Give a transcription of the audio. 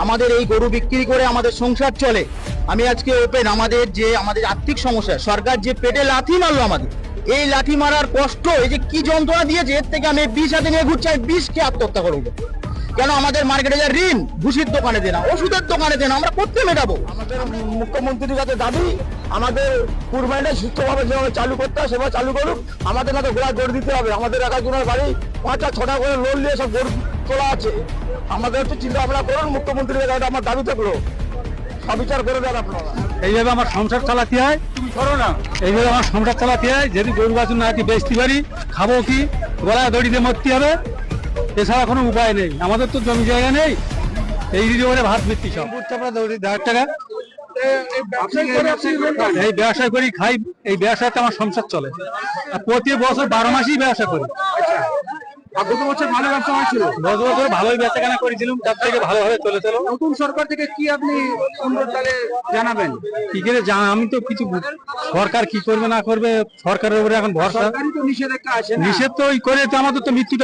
আমাদের এই গরু বিক্রি করে আমাদের সংসার চলে। আমি আজকে ওপেন আমাদের আর্থিক সমস্যা, সরকার যে পেটে লাথি মারলো আমাদের, এই লাথি মারার কষ্ট, এই যে কি যন্ত্রণা দিয়েছে, এর থেকে আমি বিষ হাতে নিয়ে ঘুরছি, আমি বিষ খেয়ে আত্মহত্যা করবো। কেন আমাদের মার্কেটে যা ঋণ, ভুসির দোকানে দেনা, ওষুধের দোকানে দেনা, আমরা করতে মেটাবো? আমাদের মুখ্যমন্ত্রীর কাছে দাবি, আমাদের কুরবানিটা সুস্থভাবে যেভাবে চালু করতে হয় সেভাবে চালু করুক। আমাদের না তো ঘোড়া গড় দিতে হবে। আমাদের একাজনের বাড়ি 5-6টা করে লোন নিয়ে সব গড় তোলা আছে। আমাদের একটু চিন্তা ভাবনা করুন, মুখ্যমন্ত্রীর কাছে আমার দাবি থাকলো, সবিচার করে দেন আপনারা। এইভাবে আমার সংসার চালাতে হয়, এইভাবে আমার সংসার চালাতে হয়। যদি গরু বাছুর না বেচতে পারি, খাবো কি? গলায় দড়িতে মরতে হবে, এছাড়া কোনো উপায় নেই। আমাদের তো জমি জায়গা নেই, এই দিকে করে ভাত ভিত্তি সব 1,000 টাকা এই ব্যবসা করি, খাই। এই ব্যবসাতে আমার সংসার চলে। আর প্রতি বছর 12 মাসই ব্যবসা করি। গত বছর ভালো ব্যবসা হয়েছিল, গত বছর ভালোই বেচা কেনা করেছিলাম, তার থেকে ভালোভাবে চলেছিল। নতুন সরকার থেকে কি আপনি সুন্দর তাহলে জানাবেন? কি করে জানা, আমি তো কিছু সরকার কি করবে না করবে, সরকারের উপরে এখন ভরসা। সরকারি তো নিষেধাজ্ঞা আছে না? নিষেধ তো ওই করে তো আমাদের তো মৃত্যুটা